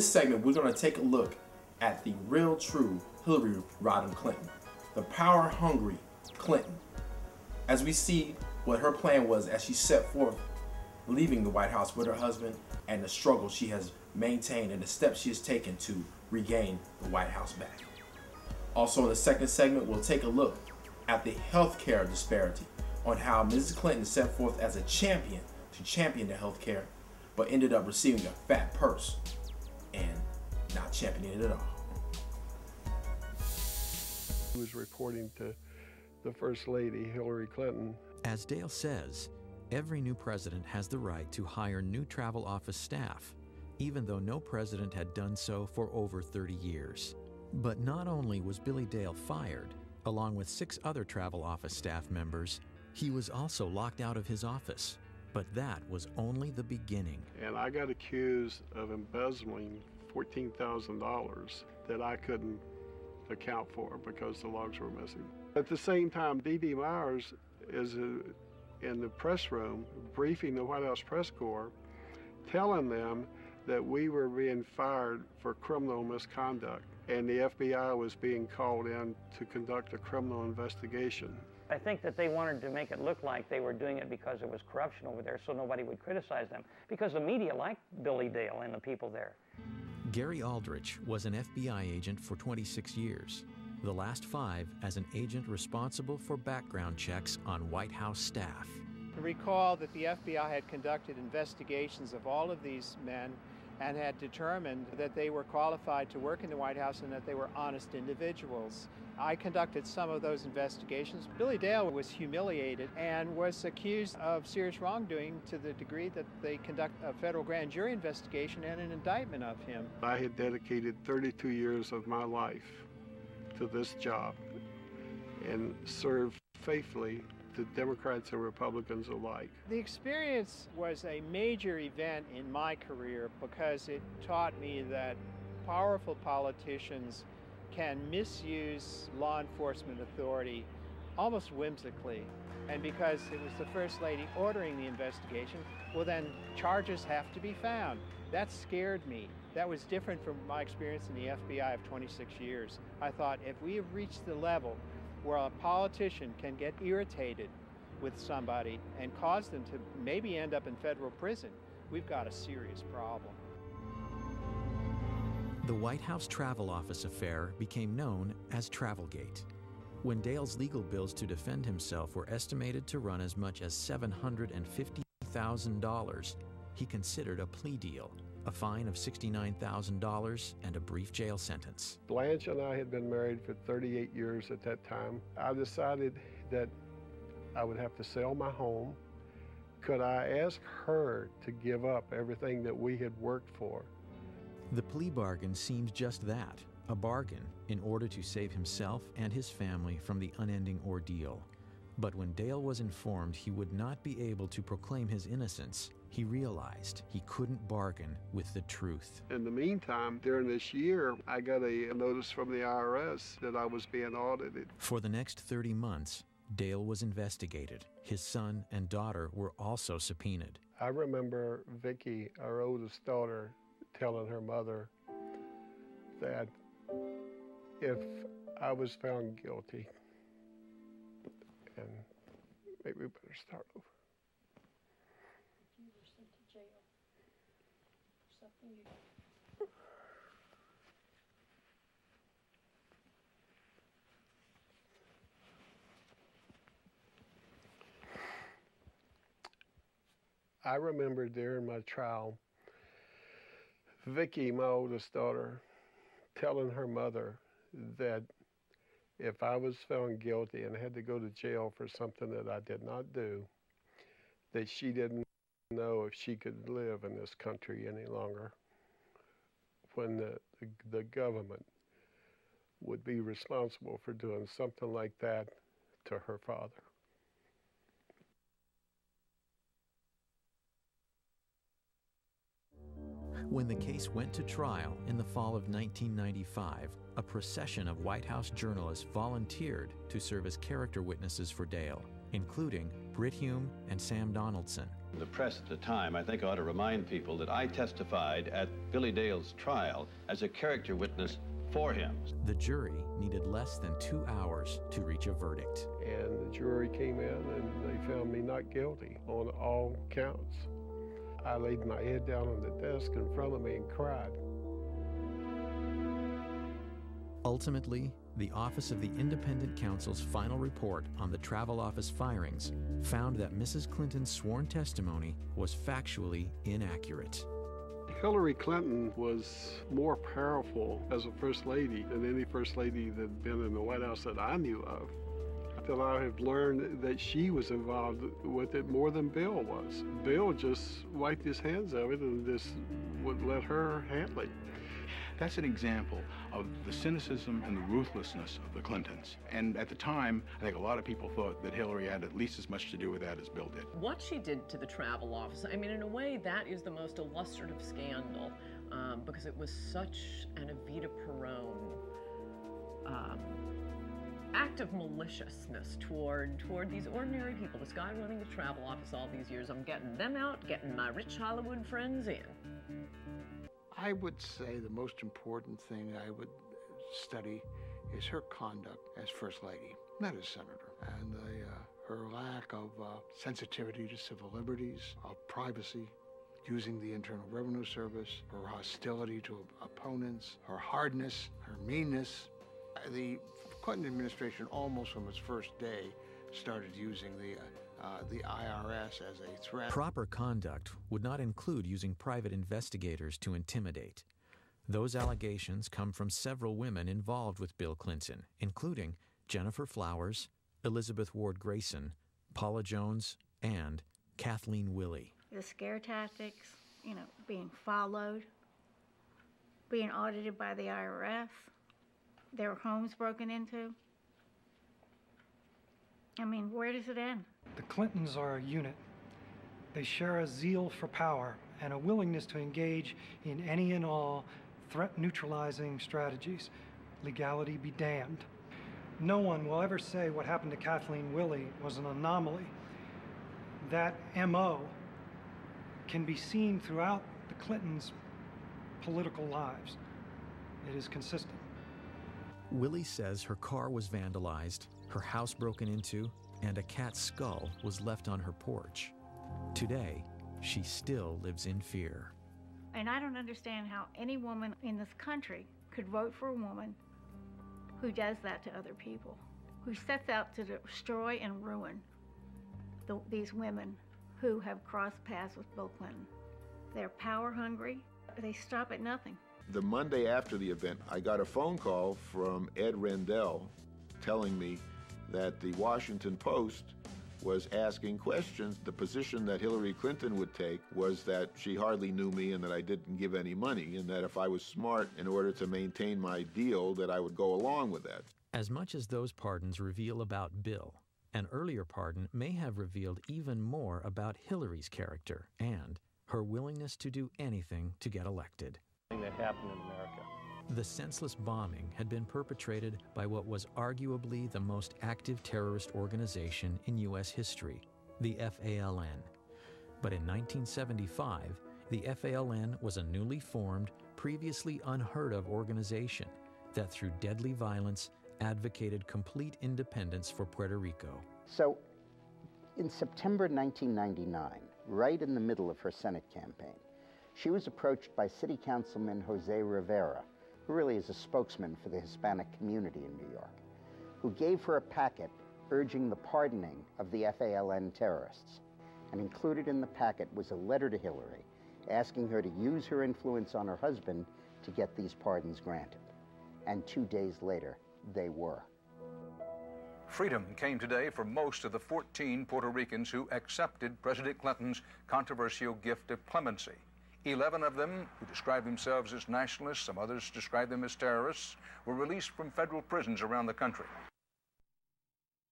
this segment, we're going to take a look at the real, true Hillary Rodham Clinton, the power-hungry Clinton, as we see what her plan was as she set forth leaving the White House with her husband and the struggle she has maintained and the steps she has taken to regain the White House back. Also in the second segment, we'll take a look at the healthcare disparity on how Mrs. Clinton set forth as a champion to champion the healthcare, but ended up receiving a fat purse and not championing it at all. He was reporting to the First Lady, Hillary Clinton. As Dale says, every new president has the right to hire new travel office staff, even though no president had done so for over 30 years. But not only was Billy Dale fired, along with 6 other travel office staff members, he was also locked out of his office. But that was only the beginning. And I got accused of embezzling $14,000 that I couldn't account for because the logs were missing. At the same time, D.D. Myers is in the press room briefing the White House press corps, telling them that we were being fired for criminal misconduct and the FBI was being called in to conduct a criminal investigation. I think that they wanted to make it look like they were doing it because there was corruption over there so nobody would criticize them, because the media liked Billy Dale and the people there. Gary Aldrich was an FBI agent for 26 years, the last 5 as an agent responsible for background checks on White House staff. Recall that the FBI had conducted investigations of all of these men and had determined that they were qualified to work in the White House and that they were honest individuals. I conducted some of those investigations. Billy Dale was humiliated and was accused of serious wrongdoing to the degree that they conduct a federal grand jury investigation and an indictment of him. I had dedicated 32 years of my life to this job and served faithfully to Democrats and Republicans alike. The experience was a major event in my career because it taught me that powerful politicians can misuse law enforcement authority almost whimsically. And because it was the First Lady ordering the investigation, well then charges have to be found. That scared me. That was different from my experience in the FBI of 26 years. I thought if we have reached the level where a politician can get irritated with somebody and cause them to maybe end up in federal prison, we've got a serious problem. The White House Travel Office affair became known as Travelgate. When Dale's legal bills to defend himself were estimated to run as much as $750,000, he considered a plea deal, a fine of $69,000, and a brief jail sentence. Blanche and I had been married for 38 years at that time. I decided that I would have to sell my home. Could I ask her to give up everything that we had worked for? The plea bargain seemed just that, a bargain in order to save himself and his family from the unending ordeal. But when Dale was informed he would not be able to proclaim his innocence, he realized he couldn't bargain with the truth. In the meantime, during this year, I got a notice from the IRS that I was being audited. For the next 30 months, Dale was investigated. His son and daughter were also subpoenaed. I remember Vicki, our oldest daughter, telling her mother that if I was found guilty, and maybe we better start over. You were sent to jail for something you... I remember during my trial, Vicki, my oldest daughter, telling her mother that if I was found guilty and had to go to jail for something that I did not do, that she didn't know if she could live in this country any longer, when the government would be responsible for doing something like that to her father. When the case went to trial in the fall of 1995, a procession of White House journalists volunteered to serve as character witnesses for Dale. including Brit Hume and Sam Donaldson. The press at the time, I think, ought to remind people that I testified at Billy Dale's trial as a character witness for him. The jury needed less than 2 hours to reach a verdict. And the jury came in and they found me not guilty on all counts. I laid my head down on the desk in front of me and cried. Ultimately, the Office of the Independent Counsel's final report on the travel office firings found that Mrs. Clinton's sworn testimony was factually inaccurate. Hillary Clinton was more powerful as a first lady than any first lady that had been in the White House that I knew of. Until I have learned that she was involved with it more than Bill was. Bill just wiped his hands of it and just would let her handle it. That's an example of the cynicism and the ruthlessness of the Clintons. And at the time, I think a lot of people thought that Hillary had at least as much to do with that as Bill did. What she did to the travel office, I mean, in a way, that is the most illustrative scandal because it was such an Evita Peron act of maliciousness toward these ordinary people. This guy running the travel office all these years, I'm getting them out, getting my rich Hollywood friends in. I would say the most important thing I would study is her conduct as First Lady, not as Senator, and her lack of sensitivity to civil liberties, of privacy, using the Internal Revenue Service, her hostility to opponents, her hardness, her meanness. The Clinton administration, almost from its first day, started using the IRS as a threat. Proper conduct would not include using private investigators to intimidate. Those allegations come from several women involved with Bill Clinton, including Jennifer Flowers, Elizabeth Ward Grayson, Paula Jones, and Kathleen Willey. The scare tactics, being followed, being audited by the IRS, their homes broken into. I mean, where does it end? The Clintons are a unit. They share a zeal for power and a willingness to engage in any and all threat-neutralizing strategies. Legality be damned. No one will ever say what happened to Kathleen Willey was an anomaly. That MO can be seen throughout the Clintons' political lives. It is consistent. Willey says her car was vandalized, her house broken into, and a cat's skull was left on her porch. Today, she still lives in fear. And I don't understand how any woman in this country could vote for a woman who does that to other people, who sets out to destroy and ruin these women who have crossed paths with Bill Clinton. They're power hungry. They stop at nothing. The Monday after the event, I got a phone call from Ed Rendell telling me that the Washington Post was asking questions. The position that Hillary Clinton would take was that she hardly knew me and that I didn't give any money, and that if I was smart in order to maintain my deal, that I would go along with that. As much as those pardons reveal about Bill, an earlier pardon may have revealed even more about Hillary's character and her willingness to do anything to get elected. That happened in America. The senseless bombing had been perpetrated by what was arguably the most active terrorist organization in U.S. history, the FALN. But in 1975, the FALN was a newly formed, previously unheard of organization that through deadly violence advocated complete independence for Puerto Rico. So, in September 1999, right in the middle of her Senate campaign, she was approached by City Councilman Jose Rivera, who really is a spokesman for the Hispanic community in New York, who gave her a packet urging the pardoning of the FALN terrorists. And included in the packet was a letter to Hillary asking her to use her influence on her husband to get these pardons granted. And 2 days later, they were. Freedom came today for most of the 14 Puerto Ricans who accepted President Clinton's controversial gift of clemency. 11 of them, who describe themselves as nationalists, some others describe them as terrorists, were released from federal prisons around the country.